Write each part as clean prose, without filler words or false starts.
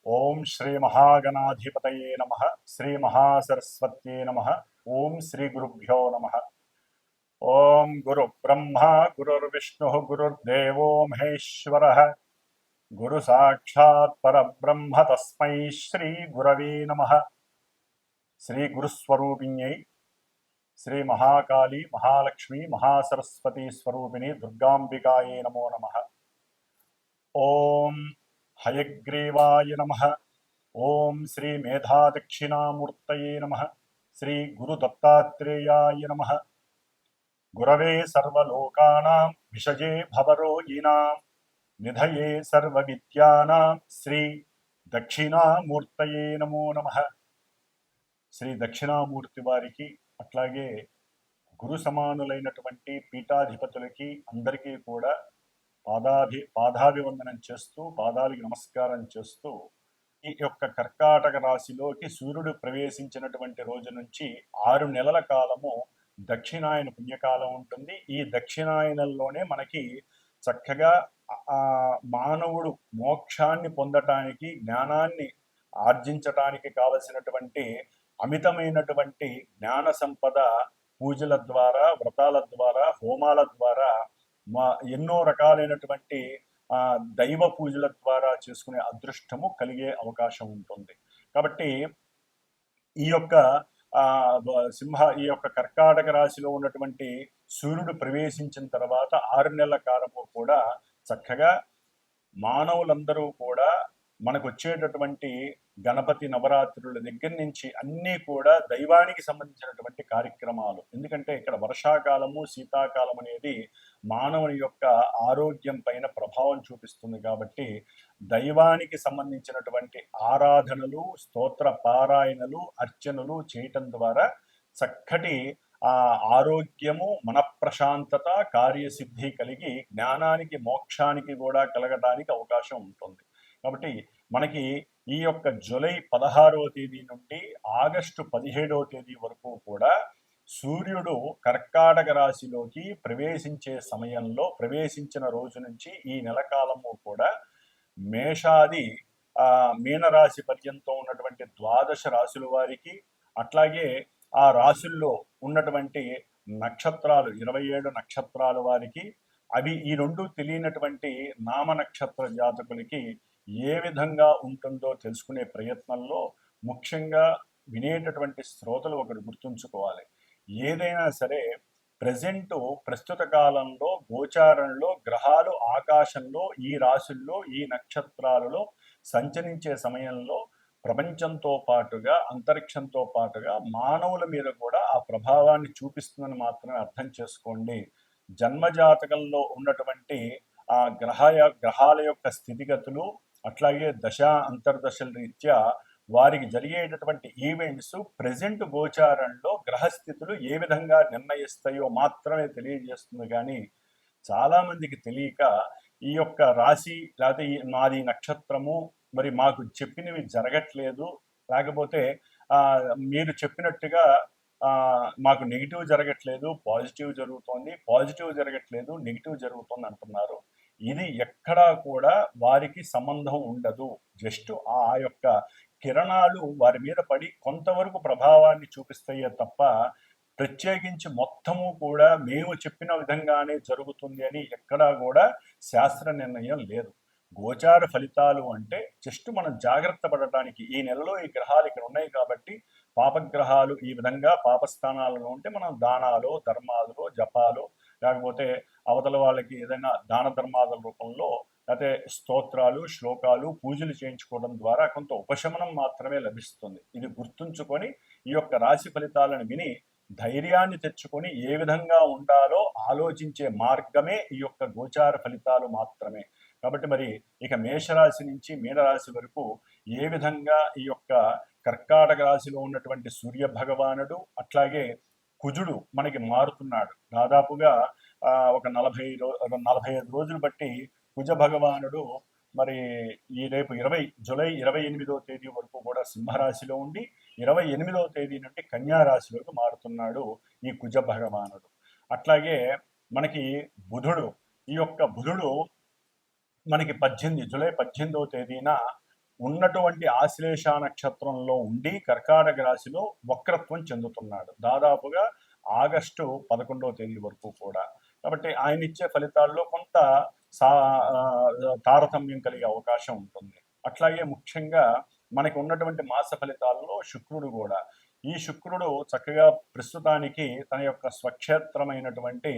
ఓం శ్రీ మహాగణాధిపతయే నమః. శ్రీ మహాసరస్వత్యే నమః. ఓం శ్రీ గురుభ్యో నమః. ఓం గురు బ్రహ్మ గురుర్విష్ణు గురుర్దేవో మహేశ్వరః. గురు సాక్షాత్ పరబ్రహ్మ తస్మై శ్రీ గురవే నమః. శ్రీ గురుస్వరూపిణ్యై శ్రీ మహాకాళి మహాలక్ష్మి మహాసరస్వతి స్వరూపిణి దుర్గాంబికాయే నమో నమః. ఓం హయగ్రీవాయ నమః. ఓం శ్రీ మేధాదక్షిణామూర్తయే నమః. శ్రీ గురు దత్తాత్రేయాయ నమః. గురవే సర్వలోకానాం విషజే భవరోగిణాం నిధయే సర్వవిద్యానాం శ్రీ దక్షిణామూర్తయే నమో నమః. శ్రీ దక్షిణామూర్తి వారికి అట్లాగే గురు సమానులైనటువంటి పీఠాధిపతులకి అందరికీ కూడా పాదాభివందనం చేస్తూ పాదాలకి నమస్కారం చేస్తూ ఈ యొక్క కర్కాటక రాశిలోకి సూర్యుడు ప్రవేశించినటువంటి రోజు నుంచి 6 నెలల కాలము దక్షిణాయన పుణ్యకాలం ఉంటుంది. ఈ దక్షిణాయనంలోనే మనకి చక్కగా మానవుడు మోక్షాన్ని పొందటానికి జ్ఞానాన్ని ఆర్జించటానికి కావలసినటువంటి అమితమైనటువంటి జ్ఞాన సంపద పూజల ద్వారా వ్రతాల ద్వారా హోమాల ద్వారా ఎన్నో రకాలైనటువంటి దైవ పూజల ద్వారా చేసుకునే అదృష్టము కలిగే అవకాశం ఉంటుంది. కాబట్టి ఈ యొక్క ఈ యొక్క కర్కాటక రాశిలో ఉన్నటువంటి సూర్యుడు ప్రవేశించిన తర్వాత 6 నెలల కాలము కూడా చక్కగా మానవులందరూ కూడా మనకు వచ్చేటటువంటి గణపతి నవరాత్రుల దగ్గర నుంచి అన్నీ కూడా దైవానికి సంబంధించినటువంటి కార్యక్రమాలు. ఎందుకంటే ఇక్కడ వర్షాకాలము శీతాకాలం అనేది మానవుని యొక్క ఆరోగ్యం పైన ప్రభావం చూపిస్తుంది. కాబట్టి దైవానికి సంబంధించినటువంటి ఆరాధనలు స్తోత్ర పారాయణలు అర్చనలు చేయటం ద్వారా చక్కటి ఆరోగ్యము మనఃప్రశాంతత కార్యసిద్ధి కలిగి జ్ఞానానికి మోక్షానికి కూడా కలగడానికి అవకాశం ఉంటుంది. కాబట్టి మనకి ఈ యొక్క జూలై 16వ తేదీ నుండి ఆగస్టు 17వ తేదీ వరకు కూడా సూర్యుడు కర్కాటక రాశిలోకి ప్రవేశించే సమయంలో ప్రవేశించిన రోజు నుంచి ఈ నెలకాలము కూడా మేషాది మీనరాశి పర్యంతం ఉన్నటువంటి 12 రాశుల వారికి అట్లాగే ఆ రాశుల్లో ఉన్నటువంటి నక్షత్రాలు 27 నక్షత్రాల వారికి అవి ఈ రెండు తెలియనటువంటి నామ నక్షత్ర జాతకులకి ఏ విధంగా ఉంటుందో తెలుసుకునే ప్రయత్నంలో ముఖ్యంగా వినేటటువంటి శ్రోతలు ఒకటి గుర్తుంచుకోవాలి. ఏదైనా సరే ప్రస్తుత కాలంలో గోచారంలో గ్రహాలు ఆకాశంలో ఈ రాశుల్లో ఈ నక్షత్రాలలో సంచరించే సమయంలో ప్రపంచంతో పాటుగా అంతరిక్షంతో పాటుగా మానవుల మీద కూడా ఆ ప్రభావాన్ని చూపిస్తుందని మాత్రమే అర్థం చేసుకోండి. జన్మజాతకంలో ఉన్నటువంటి ఆ గ్రహాల యొక్క స్థితిగతులు అట్లాగే అంతర్దశల రీత్యా వారికి జరిగేటటువంటి ఈవెంట్స్ ప్రెజెంట్ గోచారంలో గ్రహస్థితులు ఏ విధంగా నిర్ణయిస్తాయో మాత్రమే తెలియజేస్తుంది. కానీ చాలామందికి తెలియక ఈ యొక్క రాశి లేకపోతే మాది నక్షత్రము మరి మాకు చెప్పినవి జరగట్లేదు, లేకపోతే మీరు చెప్పినట్టుగా మాకు నెగిటివ్ జరగట్లేదు పాజిటివ్ జరుగుతోంది, పాజిటివ్ జరగట్లేదు నెగిటివ్ జరుగుతుంది అంటున్నారు. ఇది ఎక్కడా కూడా వారికి సంబంధం ఉండదు. జస్ట్ ఆ యొక్క కిరణాలు వారి మీద పడి కొంతవరకు ప్రభావాన్ని చూపిస్తాయే తప్ప ప్రత్యేకించి మొత్తము కూడా మేము చెప్పిన విధంగానే జరుగుతుంది అని ఎక్కడా కూడా శాస్త్ర నిర్ణయం లేదు. గోచార ఫలితాలు అంటే జస్ట్ మనం జాగ్రత్త పడటానికి ఈ నెలలో ఈ గ్రహాలు ఇక్కడ ఉన్నాయి కాబట్టి పాపగ్రహాలు ఈ విధంగా పాపస్థానాలలో ఉంటే మనం దానాలు ధర్మాలు జపాలు లేకపోతే అవతల వాళ్ళకి ఏదైనా దాన ధర్మాల రూపంలో లేకపోతే స్తోత్రాలు శ్లోకాలు పూజలు చేయించుకోవడం ద్వారా కొంత ఉపశమనం మాత్రమే లభిస్తుంది. ఇది గుర్తుంచుకొని ఈ యొక్క రాశి ఫలితాలను విని ధైర్యాన్ని తెచ్చుకొని ఏ విధంగా ఉండాలో ఆలోచించే మార్గమే ఈ యొక్క గోచార ఫలితాలు మాత్రమే. కాబట్టి మరి ఇక మేషరాశి నుంచి మీనరాశి వరకు ఏ విధంగా ఈ యొక్క కర్కాటక రాశిలో ఉన్నటువంటి సూర్య భగవానుడు అట్లాగే కుజుడు మనకి మారుతున్నాడు. దాదాపుగా ఒక 45 రోజులు బట్టి కుజ భగవానుడు మరి ఈ రేపు జూలై 28వ తేదీ వరకు కూడా సింహరాశిలో ఉండి 28వ తేదీ నుండి కన్యారాశిలోకి మారుతున్నాడు ఈ కుజ భగవానుడు. అట్లాగే మనకి బుధుడు, ఈ యొక్క బుధుడు మనకి జూలై 18వ తేదీన ఉన్నటువంటి ఆశ్లేష నక్షత్రంలో ఉండి కర్కాటక రాశిలో వక్రత్వం చెందుతున్నాడు దాదాపుగా ఆగస్టు 11వ తేదీ వరకు కూడా. కాబట్టి ఆయన ఇచ్చే ఫలితాల్లో కొంత తారతమ్యం కలిగే అవకాశం ఉంటుంది. అట్లాగే ముఖ్యంగా మనకి ఉన్నటువంటి మాస ఫలితాల్లో శుక్రుడు కూడా, ఈ శుక్రుడు చక్కగా ప్రస్తుతానికి తన యొక్క స్వక్షేత్రమైనటువంటి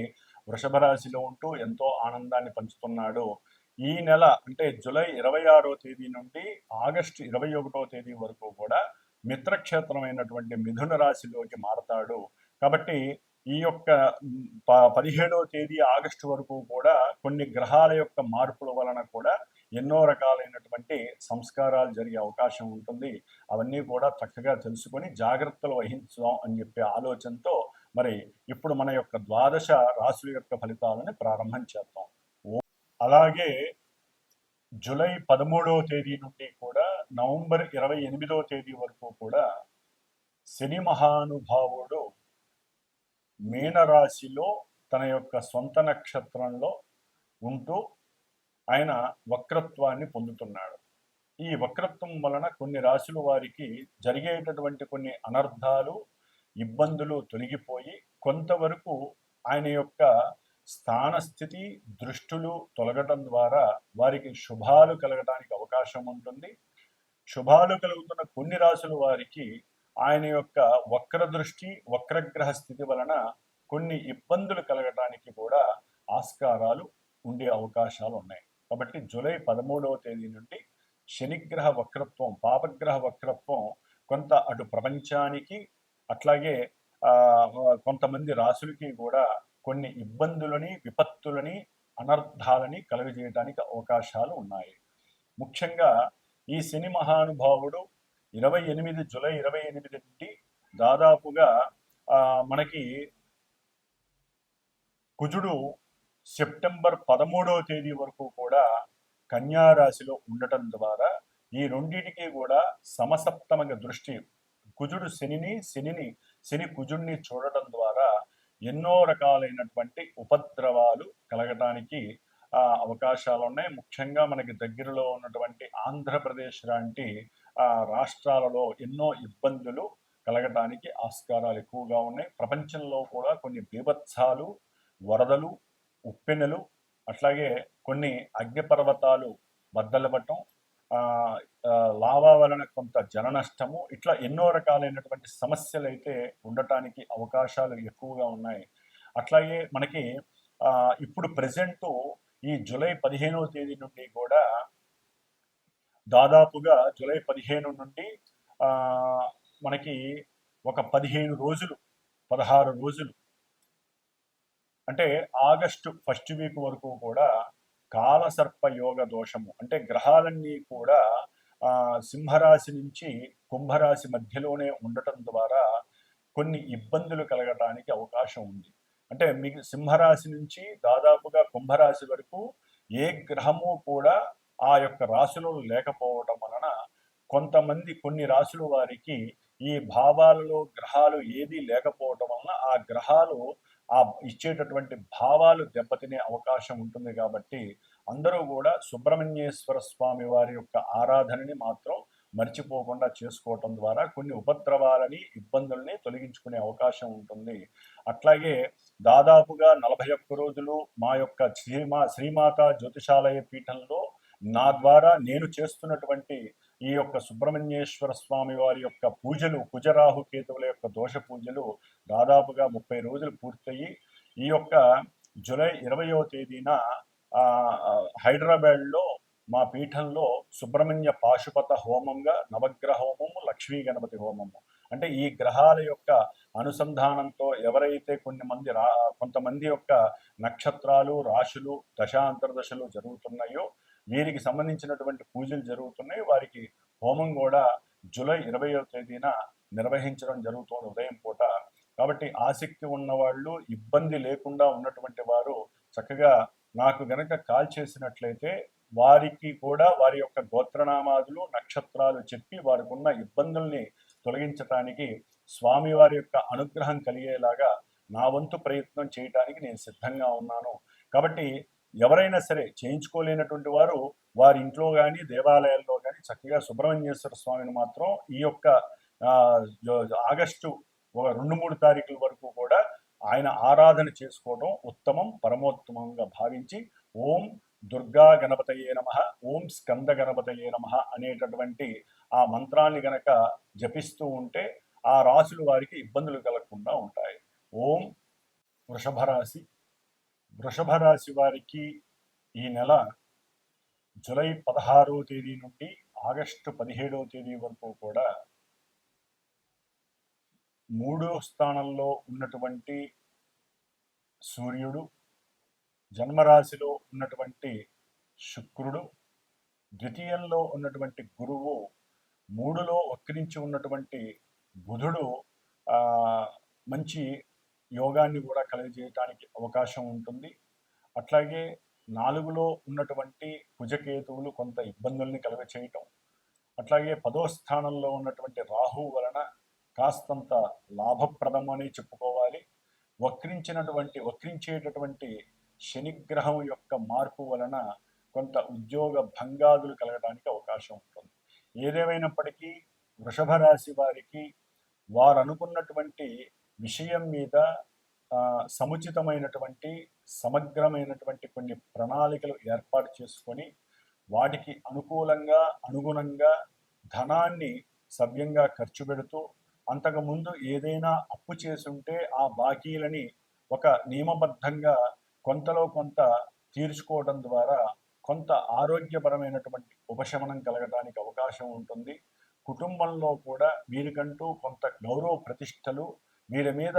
వృషభ రాశిలో ఉంటూ ఎంతో ఆనందాన్ని పంచుతున్నాడు. ఈ నెల అంటే జూలై 26వ తేదీ నుండి ఆగస్టు 21వ తేదీ వరకు కూడా మిత్రక్షేత్రమైనటువంటి మిథున రాశిలోకి మారతాడు. కాబట్టి ఈ యొక్క 17వ తేదీ ఆగస్టు వరకు కూడా కొన్ని గ్రహాల యొక్క మార్పుల వలన కూడా ఎన్నో రకాలైనటువంటి సంస్కారాలు జరిగే అవకాశం ఉంటుంది. అవన్నీ కూడా చక్కగా తెలుసుకొని జాగ్రత్తలు వహించుదాం అని చెప్పే ఆలోచనతో మరి ఇప్పుడు మన యొక్క ద్వాదశ రాశుల యొక్క ఫలితాలను ప్రారంభం చేద్దాం. అలాగే జూలై 13వ తేదీ నుండి కూడా నవంబర్ 28వ తేదీ వరకు కూడా శని మహానుభావుడు మీనరాశిలో తన యొక్క సొంత నక్షత్రంలో ఉంటూ ఆయన వక్రత్వాన్ని పొందుతున్నాడు. ఈ వక్రత్వం వలన కొన్ని రాశుల వారికి జరిగేటటువంటి కొన్ని అనర్థాలు, ఇబ్బందులు తొలగిపోయి కొంతవరకు ఆయన యొక్క స్థానస్థితి దృష్టులు తొలగటం ద్వారా వారికి శుభాలు కలగడానికి అవకాశం ఉంటుంది. శుభాలు కలుగుతున్న కొన్ని రాశుల వారికి ఆయన యొక్క వక్ర దృష్టి, వక్రగ్రహ స్థితి వలన కొన్ని ఇబ్బందులు కలగటానికి కూడా ఆస్కారాలు ఉండే అవకాశాలు ఉన్నాయి. కాబట్టి జూలై 13వ తేదీ నుండి శనిగ్రహ వక్రత్వం, పాపగ్రహ వక్రత్వం కొంత అటు ప్రపంచానికి అట్లాగే కొంతమంది రాశులకి కూడా కొన్ని ఇబ్బందులని, విపత్తులని, అనర్థాలని కలుగజేయడానికి అవకాశాలు ఉన్నాయి. ముఖ్యంగా ఈ శని మహానుభావుడు జూలై 28 నుండి దాదాపుగా మనకి కుజుడు సెప్టెంబర్ 13వ తేదీ వరకు కూడా కన్యా రాశిలో ఉండటం ద్వారా ఈ రెండింటికి కూడా సమసప్తమగ దృష్టి, కుజుడు శని కుజుడిని చూడటం ద్వారా ఎన్నో రకాలైనటువంటి ఉపద్రవాలు కలగటానికి అవకాశాలు ఉన్నాయి. ముఖ్యంగా మనకి దగ్గరలో ఉన్నటువంటి ఆంధ్రప్రదేశ్ లాంటి రాష్ట్రాలలో ఎన్నో ఇబ్బందులు కలగటానికి ఆస్కారాలు ఎక్కువగా ఉన్నాయి. ప్రపంచంలో కూడా కొన్ని బీభత్సాలు, వరదలు, ఉప్పెనలు, అట్లాగే కొన్ని అగ్నిపర్వతాలు బద్దలపడటం, లావా వలన కొంత జన నష్టము, ఇట్లా ఎన్నో రకాలైనటువంటి సమస్యలు అయితే ఉండటానికి అవకాశాలు ఎక్కువగా ఉన్నాయి. అట్లాగే మనకి ఇప్పుడు ప్రజెంటు ఈ జూలై 15వ తేదీ నుండి కూడా దాదాపుగా జూలై 15 నుండి మనకి ఒక 15 రోజులు, 16 రోజులు అంటే ఆగస్టు ఫస్ట్ వీక్ వరకు కూడా కాలసర్ప యోగ దోషము, అంటే గ్రహాలన్నీ కూడా సింహరాశి నుంచి కుంభరాశి మధ్యలోనే ఉండటం ద్వారా కొన్ని ఇబ్బందులు కలగటానికి అవకాశం ఉంది. అంటే మీకు సింహరాశి నుంచి దాదాపుగా కుంభరాశి వరకు ఏ గ్రహము కూడా ఆ యొక్క రాశులు లేకపోవడం వలన కొన్ని రాశుల వారికి ఈ భావాలలో గ్రహాలు ఏది లేకపోవడం వలన ఆ గ్రహాలు ఇచ్చేటటువంటి భావాలు దెబ్బతినే అవకాశం ఉంటుంది. కాబట్టి అందరూ కూడా సుబ్రహ్మణ్యేశ్వర స్వామి వారి యొక్క ఆరాధనని మాత్రం మర్చిపోకుండా చేసుకోవటం ద్వారా కొన్ని ఉపద్రవాలని, ఇబ్బందుల్ని తొలగించుకునే అవకాశం ఉంటుంది. అట్లాగే దాదాపుగా 41 రోజులు మా యొక్క శ్రీమాత జ్యోతిషాలయ పీఠంలో నా ద్వారా నేను చేస్తున్నటువంటి ఈ యొక్క సుబ్రహ్మణ్యేశ్వర స్వామి వారి యొక్క పూజలు, కుజరాహు కేతువుల యొక్క దోష పూజలు దాదాపుగా 30 రోజులు పూర్తయి ఈ యొక్క జూలై 20వ తేదీన హైదరాబాద్లో మా పీఠంలో సుబ్రహ్మణ్య పాశుపత హోమంగా నవగ్రహ హోమము, లక్ష్మీ గణపతి హోమము, అంటే ఈ గ్రహాల యొక్క అనుసంధానంతో ఎవరైతే కొంతమంది యొక్క నక్షత్రాలు, రాశులు, దశాంతర్దశలు జరుగుతున్నాయో వీరికి సంబంధించినటువంటి పూజలు జరుగుతున్నాయి. వారికి హోమం కూడా జూలై 20వ తేదీన నిర్వహించడం జరుగుతుంది ఉదయం పూట. కాబట్టి ఆసక్తి ఉన్నవాళ్ళు, ఇబ్బంది లేకుండా ఉన్నటువంటి వారు చక్కగా నాకు గనక కాల్ చేసినట్లయితే వారికి కూడా వారి యొక్క గోత్రనామాదులు, నక్షత్రాలు చెప్పి వారికి ఉన్న ఇబ్బందుల్ని తొలగించడానికి స్వామివారి యొక్క అనుగ్రహం కలిగేలాగా నా వంతు ప్రయత్నం చేయడానికి నేను సిద్ధంగా ఉన్నాను. కాబట్టి ఎవరైనా సరే చేయించుకోలేనటువంటి వారు వారి ఇంట్లో కానీ దేవాలయాల్లో కానీ చక్కగా సుబ్రహ్మణ్యేశ్వర స్వామిని మాత్రం ఈ యొక్క ఆగస్టు 2-3 తారీఖుల వరకు కూడా ఆయన ఆరాధన చేసుకోవడం ఉత్తమం, పరమోత్తమంగా భావించి ఓం దుర్గా గణపతయే నమః, ఓం స్కంద గణపతయే నమః అనేటటువంటి ఆ మంత్రాన్ని గనక జపిస్తూ ఉంటే ఆ రాశుల వారికి ఇబ్బందులు కలగకుండా ఉంటాయి. ఓం వృషభ రాశి. వృషభ రాశి వారికి ఈ నెల జూలై 16వ తేదీ నుండి ఆగస్టు 17వ తేదీ వరకు కూడా 3వ స్థానంలో ఉన్నటువంటి సూర్యుడు, జన్మరాశిలో ఉన్నటువంటి శుక్రుడు, ద్వితీయంలో ఉన్నటువంటి గురువు, 3లో వక్రించి ఉన్నటువంటి బుధుడు మంచి యోగాన్ని కూడా కలిగజేయటానికి అవకాశం ఉంటుంది. అట్లాగే 4లో ఉన్నటువంటి కుజకేతువులు కొంత ఇబ్బందుల్ని కలుగచేయటం, అట్లాగే 10వ స్థానంలో ఉన్నటువంటి రాహు వలన కాస్తంత లాభప్రదం అని చెప్పుకోవాలి. వక్రించేటటువంటి శనిగ్రహం యొక్క మార్పు వలన కొంత ఉద్యోగ భంగాదులు కలగడానికి అవకాశం ఉంటుంది. ఏదేమైనప్పటికీ వృషభ రాశి వారికి వారు అనుకున్నటువంటి విషయం మీద సముచితమైనటువంటి సమగ్రమైనటువంటి కొన్ని ప్రణాళికలు ఏర్పాటు చేసుకొని వాటికి అనుగుణంగా ధనాన్ని సవ్యంగా ఖర్చు పెడుతూ అంతకుముందు ఏదైనా అప్పు చేసుంటే ఆ బాకీలని ఒక నియమబద్ధంగా కొంతలో కొంత తీర్చుకోవడం ద్వారా కొంత ఆరోగ్యపరమైనటువంటి ఉపశమనం కలగడానికి అవకాశం ఉంటుంది. కుటుంబంలో కూడా వీరికంటూ కొంత గౌరవ ప్రతిష్టలు, వీరి మీద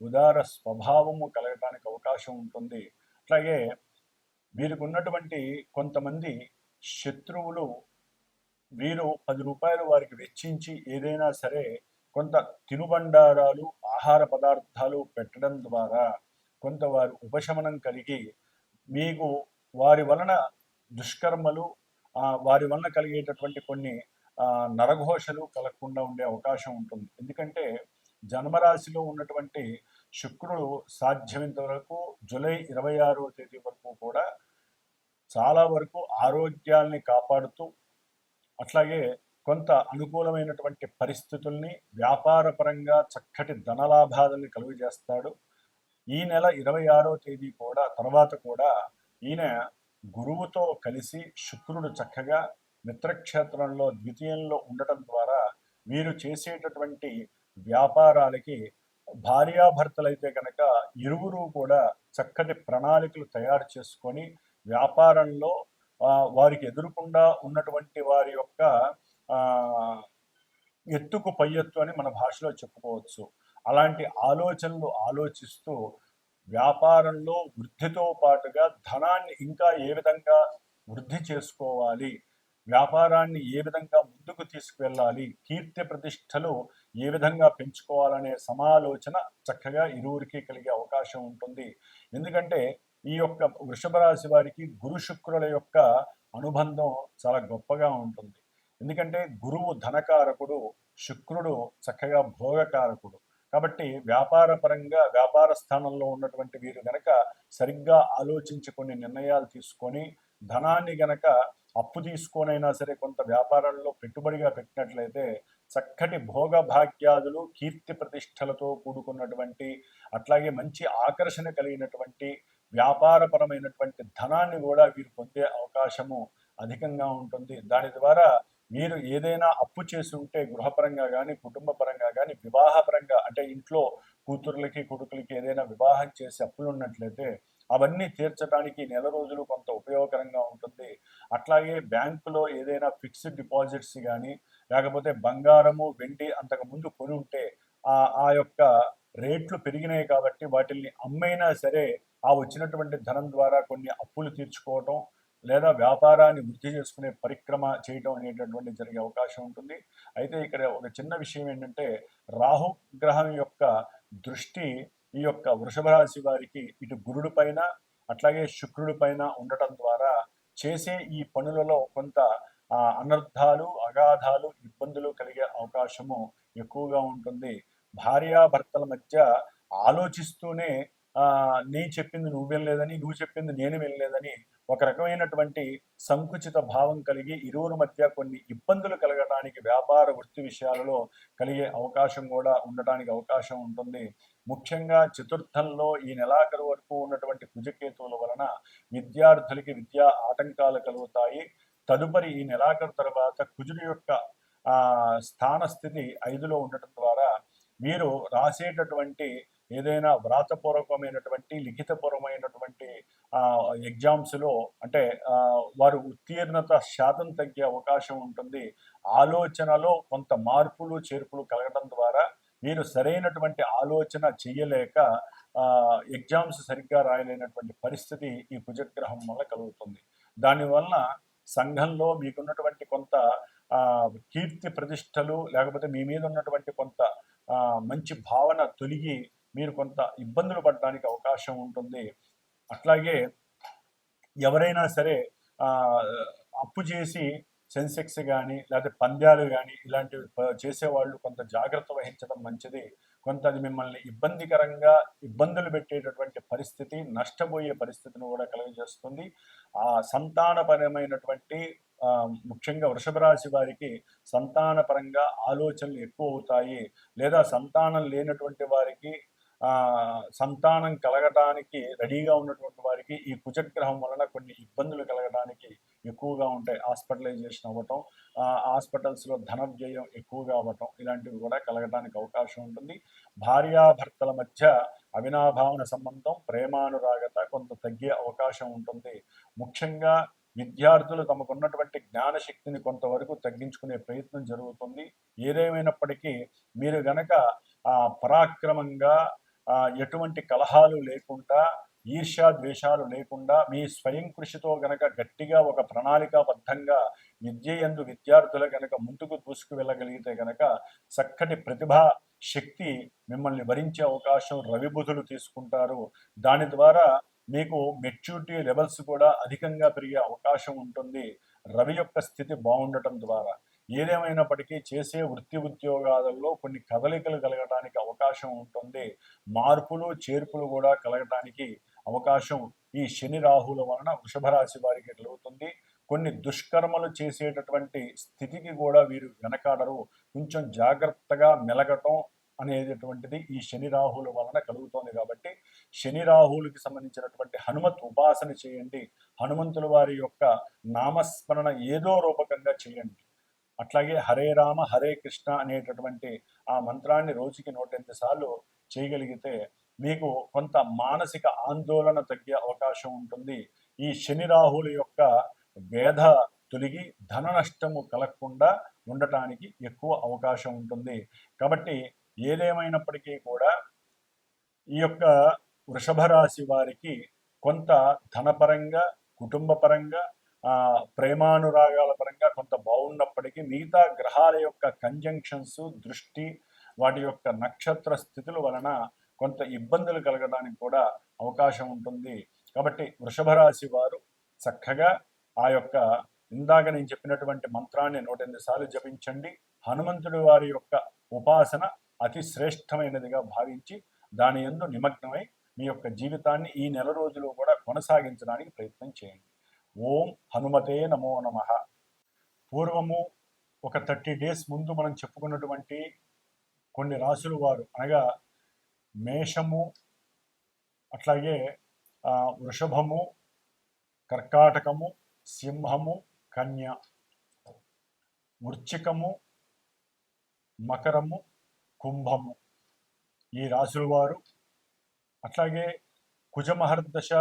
ఉదార స్వభావము కలగటానికి అవకాశం ఉంటుంది. అట్లాగే వీరికి ఉన్నటువంటి కొంతమంది శత్రువులు వీరు 10 రూపాయలు వారికి వెచ్చించి ఏదైనా సరే కొంత తినుబండారాలు, ఆహార పదార్థాలు పెట్టడం ద్వారా కొంత వారి ఉపశమనం కలిగి మీకు వారి వలన దుష్కర్మలు, వారి వలన కలిగేటటువంటి కొన్ని నరఘోషలు కలగకుండా ఉండే అవకాశం ఉంటుంది. ఎందుకంటే జన్మరాశిలో ఉన్నటువంటి శుక్రుడు సాధ్యమైనంత వరకు జూలై 26వ తేదీ వరకు కూడా చాలా వరకు ఆరోగ్యాల్ని కాపాడుతూ అట్లాగే కొంత అనుకూలమైనటువంటి పరిస్థితుల్ని వ్యాపారపరంగా చక్కటి ధనలాభాలని కలుగజేస్తాడు. ఈ నెల 26వ తేదీ కూడా తర్వాత కూడా ఈయన గురువుతో కలిసి శుక్రుడు చక్కగా మిత్రక్షేత్రంలో ద్వితీయంలో ఉండటం ద్వారా వీరు చేసేటటువంటి వ్యాపారాలకి భార్యాభర్తలైతే కనుక ఇరువురు కూడా చక్కటి ప్రణాళికలు తయారు చేసుకొని వ్యాపారంలో వారికి ఎదురుకుండా ఉన్నటువంటి వారి యొక్క ఎత్తుకు పై ఎత్తు అని మన భాషలో చెప్పుకోవచ్చు. అలాంటి ఆలోచనలు ఆలోచిస్తూ వ్యాపారంలో వృద్ధితో పాటుగా ధనాన్ని ఇంకా ఏ విధంగా వృద్ధి చేసుకోవాలి, వ్యాపారాన్ని ఏ విధంగా ముందుకు తీసుకువెళ్ళాలి, కీర్తి ప్రతిష్టలు ఏ విధంగా పెంచుకోవాలనే సమాలోచన చక్కగా ఇరువురికి కలిగే అవకాశం ఉంటుంది. ఎందుకంటే ఈ యొక్క వృషభ రాశి వారికి గురు శుక్రుల యొక్క అనుబంధం చాలా గొప్పగా ఉంటుంది. ఎందుకంటే గురువు ధనకారకుడు, శుక్రుడు చక్కగా భోగకారకుడు. కాబట్టి వ్యాపార స్థానంలో ఉన్నటువంటి వీరు గనక సరిగ్గా ఆలోచించి కొన్ని నిర్ణయాలు తీసుకొని ధనాన్ని గనక అప్పు తీసుకొనైనా సరే కొంత వ్యాపారంలో పెట్టుబడిగా పెట్టినట్లయితే చక్కటి భోగ భాగ్యాదులు, కీర్తి ప్రతిష్టలతో కూడుకున్నటువంటి అట్లాగే మంచి ఆకర్షణ కలిగినటువంటి వ్యాపారపరమైనటువంటి ధనాన్ని కూడా వీరు పొందే అవకాశము అధికంగా ఉంటుంది. దాని ద్వారా మీరు ఏదైనా అప్పు చేసి ఉంటే గృహపరంగా కానీ, కుటుంబ పరంగా కానీ, వివాహపరంగా అంటే ఇంట్లో కూతుర్లకి కొడుకులకి ఏదైనా వివాహం చేసి అప్పులు ఉన్నట్లయితే అవన్నీ తీర్చడానికి నెల రోజులు కొంత ఉపయోగకరంగా ఉంటుంది. అట్లాగే బ్యాంకులో ఏదైనా ఫిక్స్డ్ డిపాజిట్స్ కానీ లేకపోతే బంగారము, వెండి అంతకుముందు కొని ఉంటే ఆ యొక్క రేట్లు పెరిగినాయి కాబట్టి వాటిల్ని అమ్మైనా సరే ఆ వచ్చినటువంటి ధనం ద్వారా కొన్ని అప్పులు తీర్చుకోవటం లేదా వ్యాపారాన్ని వృద్ధి చేసుకునే పరిక్రమ చేయటం అనేటటువంటి జరిగే అవకాశం ఉంటుంది. అయితే ఇక్కడ ఒక చిన్న విషయం ఏంటంటే రాహు గ్రహం యొక్క దృష్టి ఈ యొక్క వృషభ రాశి వారికి ఇటు గురుడి పైన అట్లాగే శుక్రుడి పైన ఉండటం ద్వారా చేసే ఈ పనులలో కొంత అనర్థాలు, అగాధాలు, ఇబ్బందులు కలిగే అవకాశము ఎక్కువగా ఉంటుంది. భార్యాభర్తల మధ్య ఆలోచిస్తూనే నేను చెప్పింది నువ్వు వినలేదని, నువ్వు చెప్పింది నేను వినలేదని ఒక రకమైనటువంటి సంకుచిత భావం కలిగి ఇరువురి మధ్య కొన్ని ఇబ్బందులు కలగడానికి వ్యాపార వృత్తి విషయాలలో కలిగే అవకాశం కూడా ఉండటానికి అవకాశం ఉంటుంది. ముఖ్యంగా చతుర్థంలో ఈ నెలాఖరు వరకు ఉన్నటువంటి కుజకేతువుల వలన విద్యార్థులకి విద్యా ఆటంకాలు కలుగుతాయి. తదుపరి ఈ నెలాఖరు తర్వాత కుజుడి యొక్క స్థానస్థితి 5లో ఉండటం ద్వారా వీరు రాసేటటువంటి ఏదైనా వ్రాతపూర్వకమైనటువంటి లిఖితపూర్వమైనటువంటి ఎగ్జామ్స్లో అంటే వారు ఉత్తీర్ణత శాతం తగ్గే అవకాశం ఉంటుంది. ఆలోచనలో కొంత మార్పులు చేర్పులు కలగడం ద్వారా వీరు సరైనటువంటి ఆలోచన చెయ్యలేక ఎగ్జామ్స్ సరిగ్గా రాయలేనటువంటి పరిస్థితి ఈ కుజగ్రహం వల్ల కలుగుతుంది. దానివల్ల సంఘంలో మీకున్నటువంటి కొంత కీర్తి ప్రతిష్టలు లేకపోతే మీ మీద ఉన్నటువంటి కొంత మంచి భావన తొలగి మీరు కొంత ఇబ్బందులు పడడానికి అవకాశం ఉంటుంది. అట్లాగే ఎవరైనా సరే అప్పు చేసి సెన్సెక్స్ కానీ లేకపోతే పంద్యాలు కానీ ఇలాంటివి చేసేవాళ్ళు కొంత జాగ్రత్త వహించడం మంచిది. కొంత అది మిమ్మల్ని ఇబ్బందులు పెట్టేటటువంటి పరిస్థితి, నష్టపోయే పరిస్థితిని కూడా కలుగజేస్తుంది. సంతానపరమైనటువంటి ముఖ్యంగా వృషభ రాశి వారికి సంతానపరంగా ఆలోచనలు ఎక్కువ అవుతాయి. లేదా సంతానం లేనటువంటి వారికి సంతానం కలగడానికి రెడీగా ఉన్నటువంటి వారికి ఈ కుజగ్రహం వలన కొన్ని ఇబ్బందులు కలగడానికి ఎక్కువగా ఉంటాయి. హాస్పిటలైజేషన్ అవ్వటం, హాస్పిటల్స్లో ధన వ్యయం ఎక్కువగా అవ్వటం ఇలాంటివి కూడా కలగడానికి అవకాశం ఉంటుంది. భార్యాభర్తల మధ్య అవినాభావన సంబంధం, ప్రేమానురాగత కొంత తగ్గే అవకాశం ఉంటుంది. ముఖ్యంగా విద్యార్థులు తమకున్నటువంటి జ్ఞానశక్తిని కొంతవరకు తగ్గించుకునే ప్రయత్నం జరుగుతుంది. ఏదేమైనప్పటికీ మీరు గనక పరాక్రమంగా ఎటువంటి కలహాలు లేకుండా, ఈర్ష్యా ద్వేషాలు లేకుండా మీ స్వయం కృషితో గనక గట్టిగా ఒక ప్రణాళికాబద్ధంగా విద్యయందు విద్యార్థులు గనక ముందుకు దూసుకు వెళ్ళగలిగితే గనక చక్కటి ప్రతిభా శక్తి మిమ్మల్ని వరించే అవకాశం రవిబుధులు తీసుకుంటారు. దాని ద్వారా మీకు మెచ్యూరిటీ లెవెల్స్ కూడా అధికంగా పెరిగే అవకాశం ఉంటుంది రవి యొక్క స్థితి బాగుండటం ద్వారా. ఏదేమైనప్పటికీ చేసే వృత్తి ఉద్యోగాలలో కొన్ని కదలికలు కలగడానికి అవకాశం ఉంటుంది. మార్పులు చేర్పులు కూడా కలగటానికి అవకాశం ఈ శని రాహుల వలన వృషభ రాశి వారికి కలుగుతుంది. కొన్ని దుష్కర్మలు చేసేటటువంటి స్థితికి కూడా వీరు వెనకాడరు. కొంచెం జాగ్రత్తగా మెలగటం అనేటటువంటిది ఈ శని రాహుల వలన కలుగుతోంది. కాబట్టి శని రాహులకి సంబంధించినటువంటి హనుమత్ ఉపాసన చేయండి. హనుమంతుల వారి యొక్క నామస్మరణ ఏదో రూపకంగా చేయండి. అట్లాగే హరే రామ హరే కృష్ణ అనేటటువంటి ఆ మంత్రాన్ని రోజుకి 108 సార్లు చేయగలిగితే మీకు కొంత మానసిక ఆందోళన తగ్గే అవకాశం ఉంటుంది. ఈ శని రాహుల యొక్క వేధ తొలగి ధన నష్టము కలగకుండా ఉండటానికి ఎక్కువ అవకాశం ఉంటుంది. కాబట్టి ఏదేమైనప్పటికీ కూడా ఈ యొక్క వృషభ రాశి వారికి కొంత ధనపరంగా, కుటుంబ పరంగా, ప్రేమానురాగాల పరంగా కొంత బాగున్నప్పటికీ మిగతా గ్రహాల యొక్క కంజంక్షన్స్, దృష్టి, వాటి యొక్క నక్షత్ర స్థితుల వలన కొంత ఇబ్బందులు కలగడానికి కూడా అవకాశం ఉంటుంది. కాబట్టి వృషభ రాశి వారు చక్కగా ఆ యొక్క ఇందాక నేను చెప్పినటువంటి మంత్రాన్ని 108 సార్లు జపించండి. హనుమంతుడి వారి యొక్క ఉపాసన అతి శ్రేష్టమైనదిగా భావించి దాని యందు నిమగ్నమై మీ యొక్క జీవితాన్ని ఈ నెల రోజులు కూడా కొనసాగించడానికి ప్రయత్నం చేయండి. ఓం హనుమతే నమో నమః. పూర్వము ఒక 30 days ముందు మనం చెప్పుకున్నటువంటి కొన్ని రాసుల వారు అనగా మేషము, అట్లాగే వృషభము, కర్కాటకము, సింహము, కన్య, వృశ్చికము, మకరము, కుంభము ఈ రాసుల వారు, అట్లాగే కుజ మహర్దశ,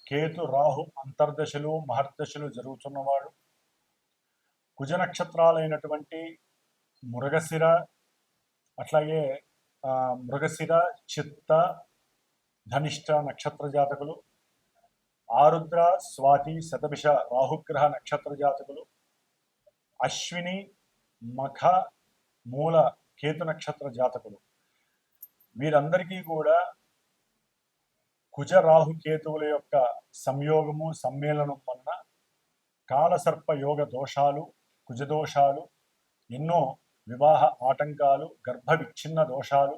కేతు రాహు అంతర్దశలు మహర్దశలు జరుగుతున్నవాడు, కుజ నక్షత్రాలైనటువంటి మృగశిర, అట్లాగే మృగశిర, చిత్త, ధనిష్ట నక్షత్ర జాతకులు, ఆరుద్ర, స్వాతి, శతభిష రాహుగ్రహ నక్షత్ర జాతకులు, అశ్విని, మఖ, మూల కేతు నక్షత్ర జాతకులు వీరందరికీ కూడా కుజ రాహు కేతువుల యొక్క సంయోగము సమ్మేళనం వలన కాలసర్ప యోగ దోషాలు, కుజదోషాలు, ఎన్నో వివాహ ఆటంకాలు, గర్భ విచ్ఛిన్న దోషాలు,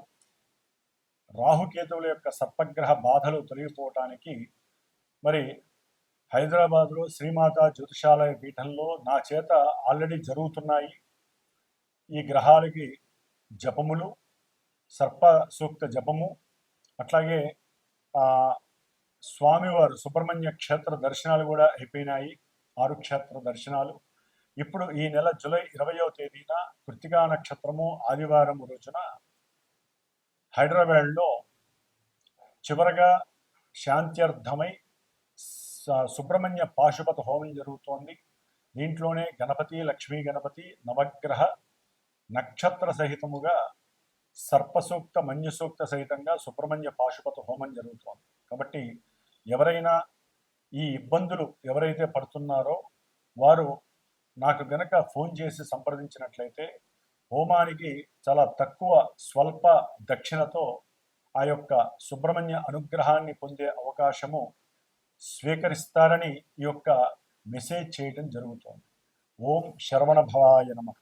రాహుకేతువుల యొక్క సర్పగ్రహ బాధలు తొలగిపోవటానికి మరి హైదరాబాద్లో శ్రీమాత జ్యోతిషాలయ పీఠంలో నా చేత ఆల్రెడీ జరుగుతున్నాయి. ఈ గ్రహాలకి జపములు, సర్ప సూక్త జపము, అట్లాగే స్వామివారు సుబ్రహ్మణ్య క్షేత్ర దర్శనాలు కూడా అయిపోయినాయి. 6 క్షేత్ర దర్శనాలు. ఇప్పుడు ఈ నెల జూలై 20వ తేదీన కృత్తికా నక్షత్రము ఆదివారం రోజున హైదరాబాద్లో చివరగా శాంత్యర్థమై సుబ్రహ్మణ్య పాశుపత హోమం జరుగుతోంది. దీంట్లోనే గణపతి, లక్ష్మీ గణపతి, నవగ్రహ నక్షత్ర సహితముగా సర్పసూక్త, మన్యసూక్త సహితంగా సుబ్రహ్మణ్య పాశుపత హోమం జరుగుతోంది. కాబట్టి ఎవరైనా ఈ ఇబ్బందులు ఎవరైతే పడుతున్నారో వారు నాకు గనక ఫోన్ చేసి సంప్రదించినట్లయితే హోమానికి చాలా తక్కువ స్వల్ప దక్షిణతో ఆ యొక్క సుబ్రహ్మణ్య అనుగ్రహాన్ని పొందే అవకాశము స్వీకరిస్తారని ఈ యొక్క మెసేజ్ చేయడం జరుగుతోంది. ఓం శరవణ భవాయ నమః.